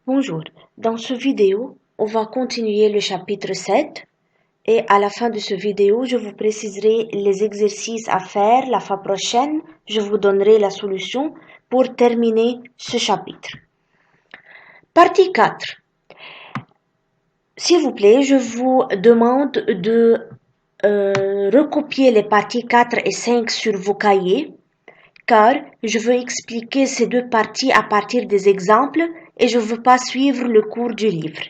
Bonjour, dans ce vidéo, on va continuer le chapitre 7 et à la fin de ce vidéo, je vous préciserai les exercices à faire la fois prochaine. Je vous donnerai la solution pour terminer ce chapitre. Partie 4. S'il vous plaît, je vous demande de recopier les parties 4 et 5 sur vos cahiers, car je veux expliquer ces deux parties à partir des exemples et je ne veux pas suivre le cours du livre.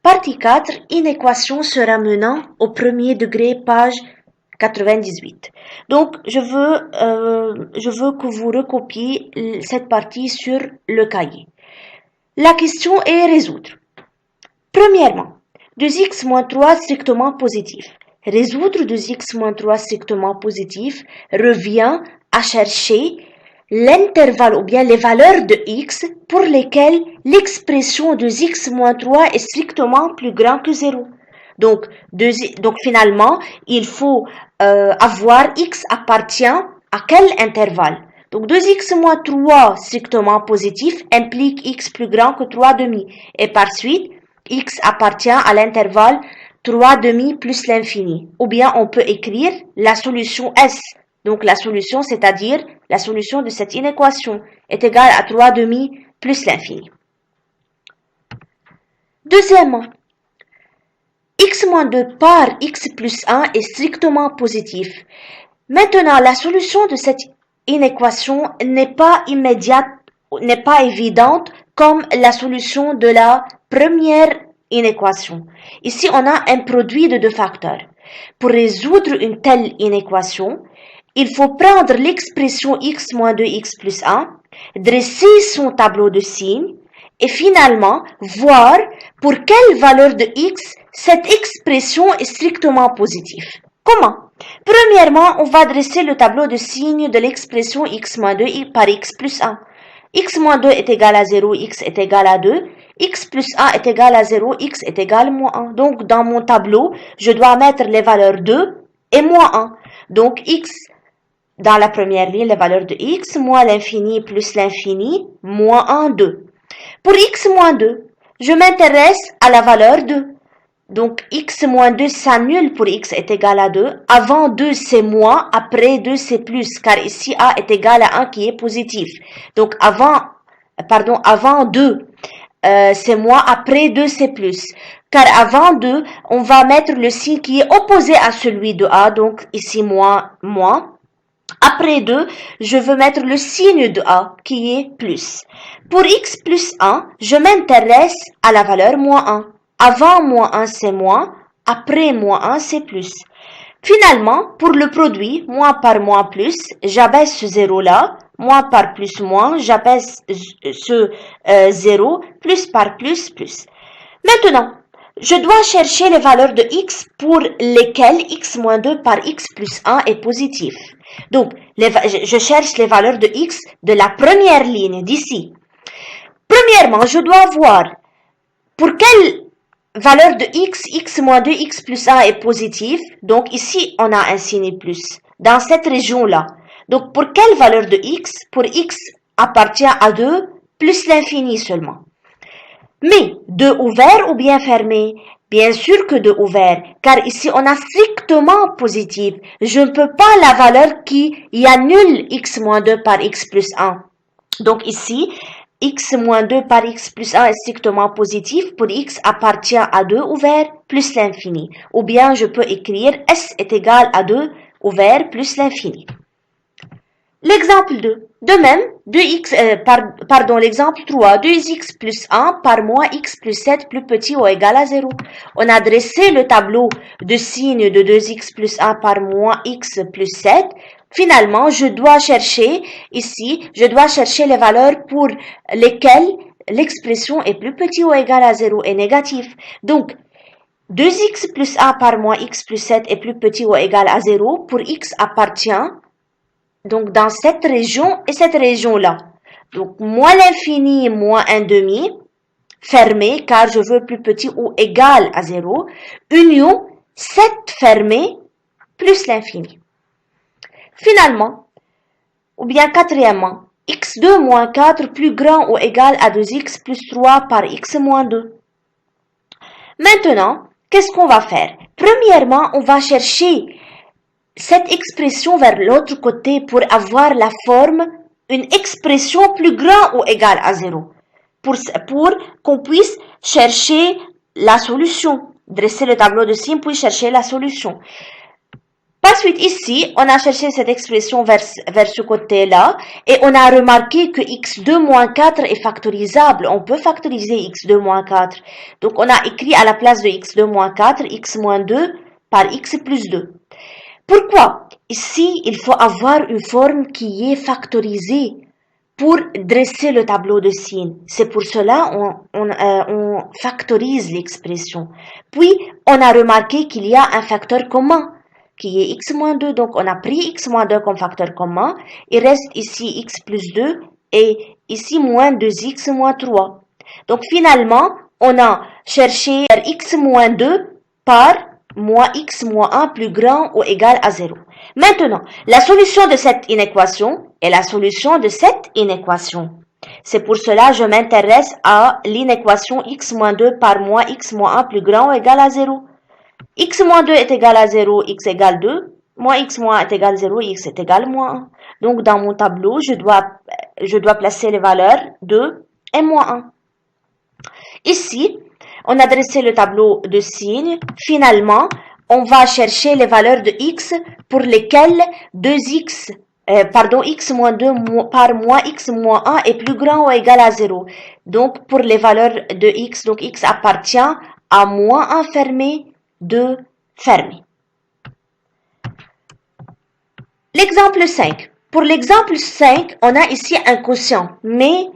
Partie 4, une équation se ramenant au premier degré, page 98. Donc, je veux que vous recopiez cette partie sur le cahier. La question est résoudre. Premièrement, 2x moins 3 strictement positif. Résoudre 2x moins 3 strictement positif revient à chercher l'intervalle ou bien les valeurs de x pour lesquelles l'expression de x moins 3 est strictement plus grand que 0. Donc finalement, il faut avoir x appartient à quel intervalle. Donc 2x moins 3 strictement positif implique x plus grand que 3 demi. Et par suite, x appartient à l'intervalle 3 demi plus l'infini. Ou bien on peut écrire la solution S. Donc la solution, c'est-à-dire la solution de cette inéquation est égale à 3 demi plus l'infini. Deuxièmement, x moins 2 par x plus 1 est strictement positif. Maintenant, la solution de cette inéquation n'est pas immédiate, n'est pas évidente comme la solution de la première inéquation. Ici, on a un produit de deux facteurs. Pour résoudre une telle inéquation, il faut prendre l'expression x moins 2x plus 1, dresser son tableau de signes et finalement voir pour quelle valeur de x cette expression est strictement positive. Comment? Premièrement, on va dresser le tableau de signes de l'expression x moins 2 par x plus 1. X moins 2 est égal à 0, x est égal à 2, x plus 1 est égal à 0, x est égal à moins 1. Donc, dans mon tableau, je dois mettre les valeurs 2 et moins 1. Donc, x, dans la première ligne, les valeurs de x, moins l'infini plus l'infini, moins 1, 2. Pour x moins 2, je m'intéresse à la valeur 2. Donc, x moins 2 s'annule pour x est égal à 2. Avant 2, c'est moins. Après 2, c'est plus. Car ici, a est égal à 1 qui est positif. Donc, avant 2, c'est moins. Après 2, c'est plus. Car avant 2, on va mettre le signe qui est opposé à celui de a. Donc, ici, moins. Après 2, je veux mettre le signe de a qui est plus. Pour x plus 1, je m'intéresse à la valeur moins 1. Avant moins 1, c'est moins. Après moins 1, c'est plus. Finalement, pour le produit, moins par moins plus, j'abaisse ce 0 là. Moins par plus moins, j'abaisse ce 0. Plus par plus, plus. Maintenant, je dois chercher les valeurs de x pour lesquelles x moins 2 par x plus 1 est positif. Donc, je cherche les valeurs de x de la première ligne d'ici. Premièrement, je dois voir pour quelle valeur de x moins 2, x plus 1 est positif. Donc, ici, on a un signe plus. Dans cette région-là. Donc, pour quelle valeur de x? Pour x appartient à 2 plus l'infini seulement. Mais 2 ouvert ou bien fermé? Bien sûr que 2 ouvert, car ici on a strictement positif. Je ne peux pas la valeur qui y annule x moins 2 par x plus 1. Donc ici, x moins 2 par x plus 1 est strictement positif. Pour x appartient à 2 ouvert plus l'infini. Ou bien je peux écrire s est égal à 2 ouvert plus l'infini. L'exemple 2. De même, l'exemple 3, 2x plus 1 par moins x plus 7 plus petit ou égal à 0. On a dressé le tableau de signes de 2x plus 1 par moins x plus 7. Finalement, je dois chercher les valeurs pour lesquelles l'expression est plus petit ou égal à 0 et négatif. Donc, 2x plus 1 par moins x plus 7 est plus petit ou égal à 0. Pour x appartient donc dans cette région et cette région-là. Donc moins l'infini moins 1 demi, fermé car je veux plus petit ou égal à 0, union 7 fermé plus l'infini. Finalement, ou bien quatrièmement, x2 moins 4 plus grand ou égal à 2x plus 3 par x moins 2. Maintenant, qu'est-ce qu'on va faire? Premièrement, on va chercher cette expression vers l'autre côté pour avoir la forme une expression plus grand ou égale à 0. Pour qu'on puisse chercher la solution. Dresser le tableau de signes puis chercher la solution. Par suite, ici, on a cherché cette expression vers ce côté-là et on a remarqué que x2 moins 4 est factorisable. On peut factoriser x2 moins 4. Donc, on a écrit à la place de x2 moins 4, x moins 2 par x plus 2. Pourquoi? Ici, il faut avoir une forme qui est factorisée pour dresser le tableau de signes. C'est pour cela on factorise l'expression. Puis, on a remarqué qu'il y a un facteur commun qui est x moins 2. Donc, on a pris x moins 2 comme facteur commun. Il reste ici x plus 2 et ici moins 2x moins 3. Donc, finalement, on a cherché x moins 2 par moins x moins 1 plus grand ou égal à 0. Maintenant, la solution de cette inéquation est la solution de cette inéquation. C'est pour cela que je m'intéresse à l'inéquation x moins 2 par moins x moins 1 plus grand ou égal à 0. X moins 2 est égal à 0, x égale 2. Moins x moins 1 est égal à 0, x est égal à moins 1. Donc, dans mon tableau, je dois placer les valeurs 2 et moins 1. Ici, on a dressé le tableau de signes. Finalement, on va chercher les valeurs de x pour lesquelles x moins 2 par moins x moins 1 est plus grand ou égal à 0. Donc, pour les valeurs de x, donc x appartient à moins 1 fermé, 2 fermé. L'exemple 5. Pour l'exemple 5, on a ici un quotient, mais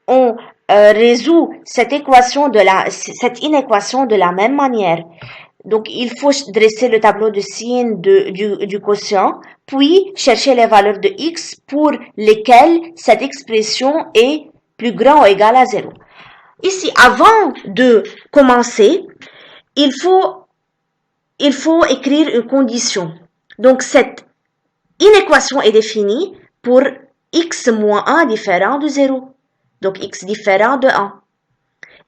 on résout cette inéquation de la même manière. Donc, il faut dresser le tableau de signes du quotient, puis chercher les valeurs de x pour lesquelles cette expression est plus grand ou égal à 0. Ici, avant de commencer, il faut écrire une condition. Donc, cette inéquation est définie pour x moins 1 différent de 0. Donc, x différent de 1.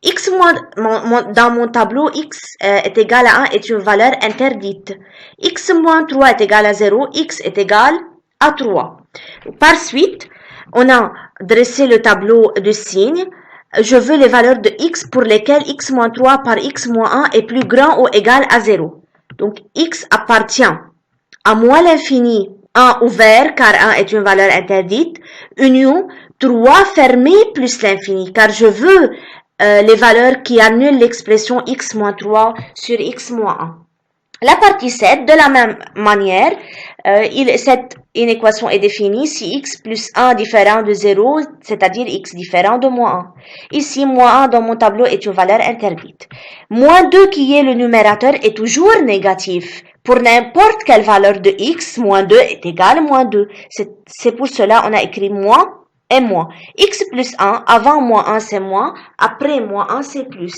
X moins, dans mon tableau, x est égal à 1 est une valeur interdite. X moins 3 est égal à 0, x est égal à 3. Par suite, on a dressé le tableau de signes. Je veux les valeurs de x pour lesquelles x moins 3 par x moins 1 est plus grand ou égal à 0. Donc, x appartient à moins l'infini, 1 ouvert, car 1 est une valeur interdite, union 3 fermé plus l'infini, car je veux les valeurs qui annulent l'expression x moins 3 sur x moins 1. La partie 7, de la même manière, cette inéquation est définie si x plus 1 différent de 0, c'est-à-dire x différent de moins 1. Ici, moins 1 dans mon tableau est une valeur interdite. Moins 2 qui est le numérateur est toujours négatif. Pour n'importe quelle valeur de x, moins 2 est égal à moins 2. C'est pour cela qu'on a écrit moins et moins. X plus 1, avant moins 1 c'est moins, après moins 1 c'est plus.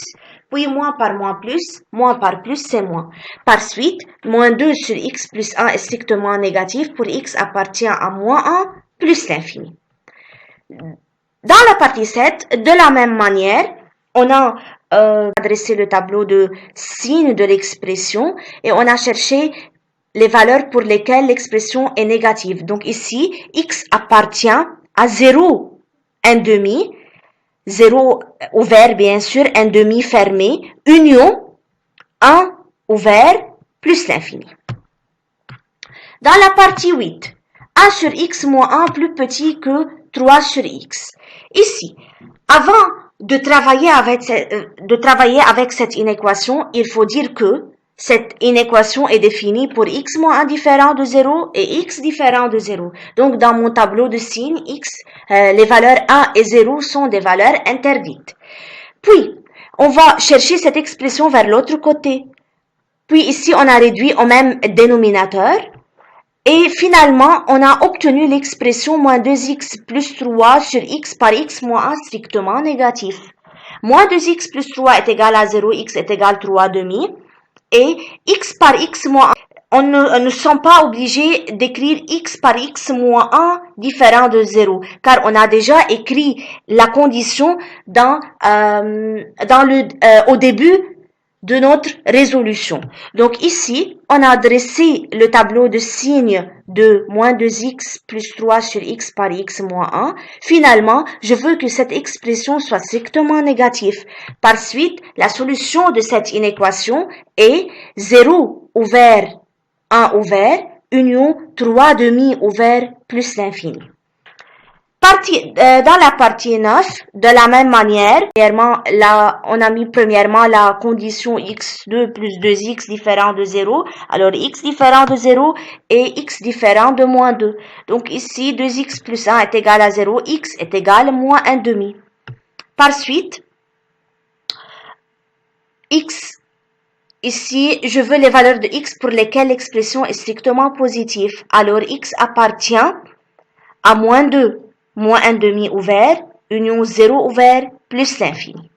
Puis moins par plus c'est moins. Par suite, moins 2 sur x plus 1 est strictement négatif. Pour x appartient à moins 1 plus l'infini. Dans la partie 7, de la même manière, on a adressé le tableau de signes de l'expression et on a cherché les valeurs pour lesquelles l'expression est négative. Donc ici, x appartient à 0, 1 demi, 0 ouvert bien sûr, 1 demi fermé, union 1 ouvert plus l'infini. Dans la partie 8, 1 sur x moins 1 plus petit que 3 sur x. Ici, avant de travailler avec cette inéquation, il faut dire que cette inéquation est définie pour x moins 1 différent de 0 et x différent de 0. Donc, dans mon tableau de signes, les valeurs 1 et 0 sont des valeurs interdites. Puis, on va chercher cette expression vers l'autre côté. Puis, ici, on a réduit au même dénominateur. Et finalement, on a obtenu l'expression moins 2x plus 3 sur x par x moins 1 strictement négatif. Moins 2x plus 3 est égal à 0, x est égal à 3 demi. Et x par x moins on ne sommes pas obligés d'écrire x par x moins 1 différent de 0, car on a déjà écrit la condition au début de notre résolution. Donc ici, on a dressé le tableau de signes de moins 2x plus 3 sur x par x moins 1. Finalement, je veux que cette expression soit strictement négative. Par suite, la solution de cette inéquation est 0 ouvert, 1 ouvert, union 3 demi ouvert plus l'infini. Dans la partie 9, de la même manière, on a mis premièrement la condition x2 plus 2x différent de 0. Alors, x différent de 0 et x différent de moins 2. Donc, ici, 2x plus 1 est égal à 0, x est égal à moins 1 demi. Par suite, x, ici, je veux les valeurs de x pour lesquelles l'expression est strictement positive. Alors, x appartient à moins 2. Moins 1 demi ouvert, union 0 ouvert, plus l'infini.